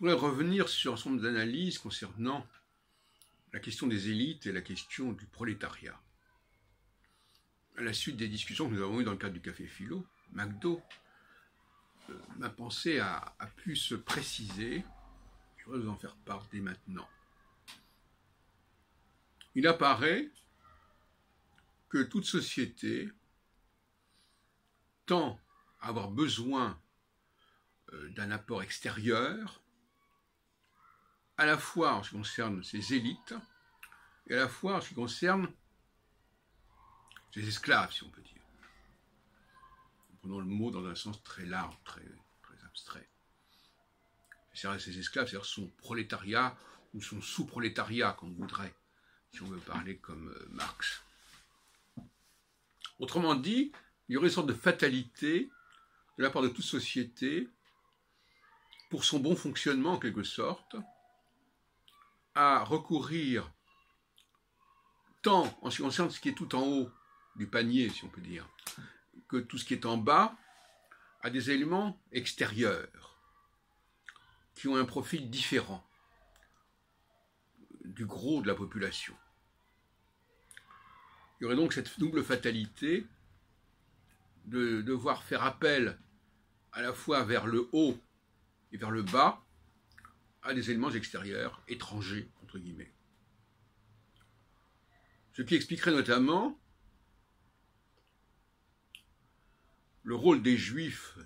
voudrais revenir sur un certain nombre d'analyses concernant la question des élites et la question du prolétariat. À la suite des discussions que nous avons eues dans le cadre du Café Philo, McDo, ma pensée a pu se préciser. Je voudrais vous en faire part dès maintenant. Il apparaît que toute société tend à avoir besoin d'un apport extérieur, à la fois en ce qui concerne ses élites, et à la fois en ce qui concerne ses esclaves, si on peut dire. Prenons le mot dans un sens très large, très abstrait. Ses esclaves, c'est-à-dire son prolétariat ou son sous-prolétariat, comme on voudrait, si on veut parler comme Marx. Autrement dit, il y aurait une sorte de fatalité de la part de toute société, pour son bon fonctionnement en quelque sorte, à recourir tant en ce qui concerne ce qui est tout en haut du panier, si on peut dire, que tout ce qui est en bas, à des éléments extérieurs, qui ont un profil différent du gros de la population. Il y aurait donc cette double fatalité de devoir faire appel à la fois vers le haut et vers le bas à des éléments extérieurs, étrangers, entre guillemets. Ce qui expliquerait notamment le rôle des Juifs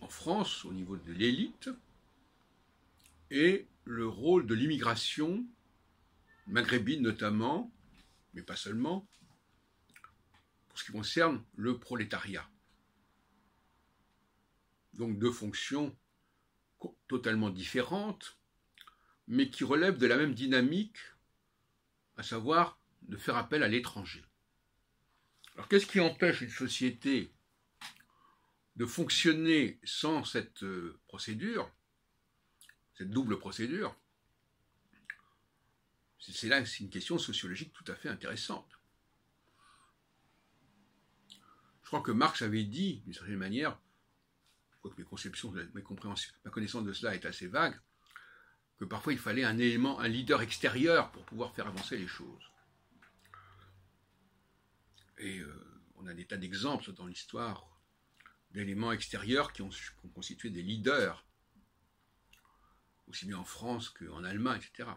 en France, au niveau de l'élite, et le rôle de l'immigration maghrébine notamment, mais pas seulement, pour ce qui concerne le prolétariat. Donc deux fonctions totalement différentes, mais qui relèvent de la même dynamique, à savoir de faire appel à l'étranger. Alors qu'est-ce qui empêche une société de fonctionner sans cette procédure, cette double procédure? C'est là, c'est une question sociologique tout à fait intéressante. Je crois que Marx avait dit, d'une certaine manière, quoique mes conceptions, ma connaissance de cela est assez vague, que parfois il fallait un élément, un leader extérieur pour pouvoir faire avancer les choses. Et on a des tas d'exemples dans l'histoire d'éléments extérieurs qui ont constitué des leaders, aussi bien en France qu'en Allemagne, etc.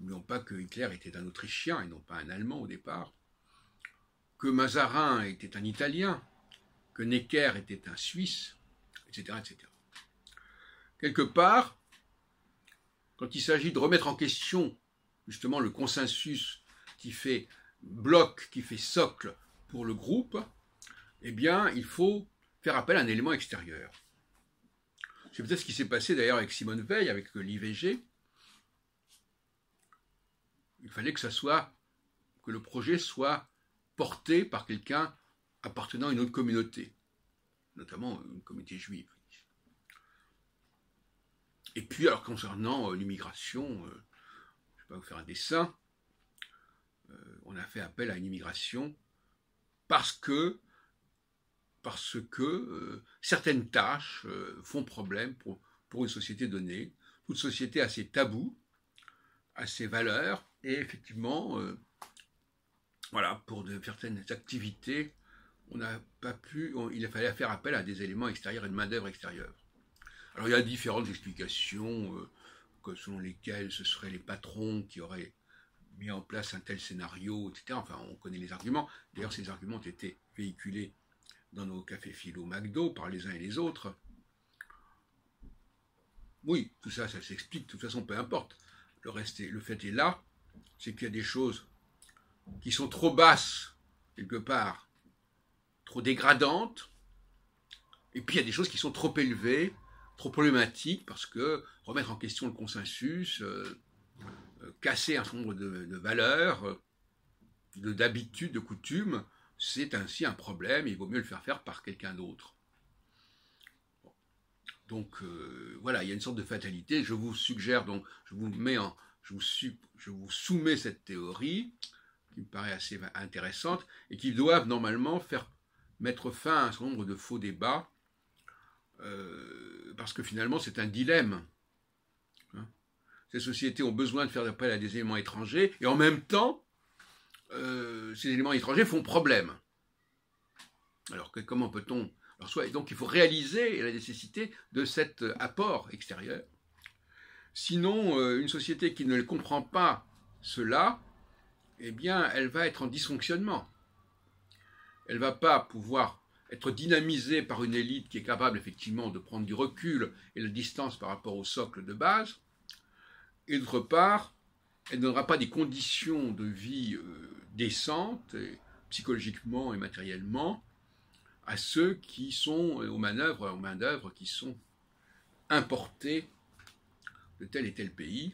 N'oublions pas que Hitler était un Autrichien et non pas un Allemand au départ, que Mazarin était un Italien, que Necker était un Suisse, etc., etc. Quelque part, quand il s'agit de remettre en question justement le consensus qui fait bloc, qui fait socle pour le groupe, eh bien, il faut faire appel à un élément extérieur. C'est peut-être ce qui s'est passé d'ailleurs avec Simone Veil, avec l'IVG. Il fallait que le projet soit porté par quelqu'un appartenant à une autre communauté, notamment une communauté juive. Et puis, alors concernant l'immigration, je ne vais pas vous faire un dessin, on a fait appel à une immigration parce que certaines tâches font problème pour une société donnée. Toute société a ses tabous, a ses valeurs, et effectivement, voilà, pour certaines activités, il fallait faire appel à des éléments extérieurs et de main-d'œuvre extérieure. Alors il y a différentes explications, selon lesquelles ce seraient les patrons qui auraient mis en place un tel scénario, etc. Enfin, on connaît les arguments. D'ailleurs, ces arguments ont été véhiculés dans nos cafés philo McDo par les uns et les autres. Oui, tout ça, ça s'explique. De toute façon, peu importe. Le fait est là, c'est qu'il y a des choses qui sont trop basses, quelque part, trop dégradantes, et puis il y a des choses qui sont trop élevées, trop problématiques, parce que remettre en question le consensus, casser un certain nombre de valeurs, d'habitudes, de coutumes, c'est ainsi un problème, il vaut mieux le faire par quelqu'un d'autre. Bon. Donc voilà, il y a une sorte de fatalité. Je vous suggère donc, je vous soumets cette théorie qui me paraît assez intéressante et qui doivent normalement mettre fin à un certain nombre de faux débats parce que finalement c'est un dilemme. Hein. Ces sociétés ont besoin de faire appel à des éléments étrangers, et en même temps, ces éléments étrangers font problème. Alors comment peut-on... Donc il faut réaliser la nécessité de cet apport extérieur. Sinon, une société qui ne comprend pas cela, eh bien, elle va être en dysfonctionnement. Elle ne va pas pouvoir être dynamisée par une élite qui est capable effectivement de prendre du recul et la distance par rapport au socle de base. Et d'autre part, elle ne donnera pas des conditions de vie décentes, psychologiquement et matériellement, à ceux qui sont aux main-d'œuvre qui sont importés de tel et tel pays,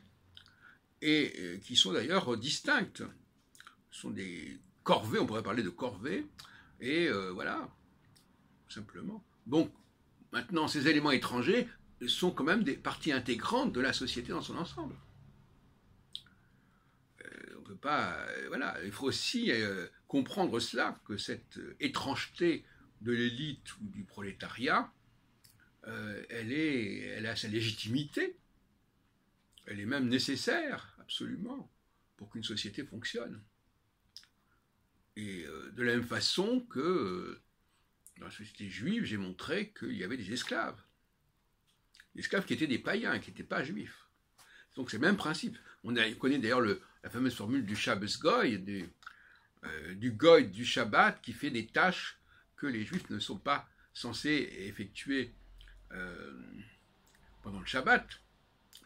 et qui sont d'ailleurs distinctes. Ce sont des corvées, on pourrait parler de corvées, et voilà, simplement. Donc, maintenant, ces éléments étrangers sont quand même des parties intégrantes de la société dans son ensemble. On ne peut pas... voilà, il faut aussi comprendre cela, que cette étrangeté de l'élite ou du prolétariat, elle a sa légitimité, elle est même nécessaire, absolument, pour qu'une société fonctionne. Et de la même façon que dans la société juive, j'ai montré qu'il y avait des esclaves. Des esclaves qui étaient des païens, qui n'étaient pas juifs. Donc c'est le même principe. On connaît d'ailleurs la fameuse formule du Shabbos Goy, du Goy du Shabbat, qui fait des tâches que les juifs ne sont pas censés effectuer pendant le Shabbat,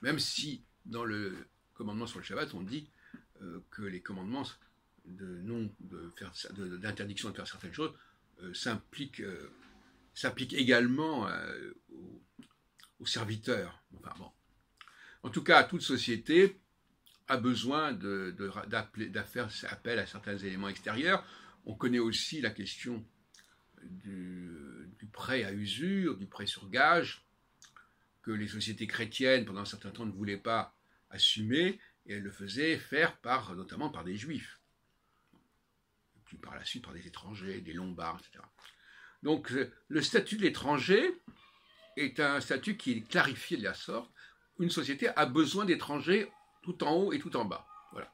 même si dans le commandement sur le Shabbat, on dit que les commandements d'interdiction de faire certaines choses s'appliquent également aux serviteurs. Enfin, bon. En tout cas, toute société a besoin de faire appel à certains éléments extérieurs. On connaît aussi la question du prêt à usure, du prêt sur gage, que les sociétés chrétiennes, pendant un certain temps, ne voulaient pas assumer, et elles le faisaient faire notamment par des juifs, et puis par la suite par des étrangers, des Lombards, etc. Donc le statut de l'étranger est un statut qui est clarifié de la sorte. Une société a besoin d'étrangers tout en haut et tout en bas. Voilà.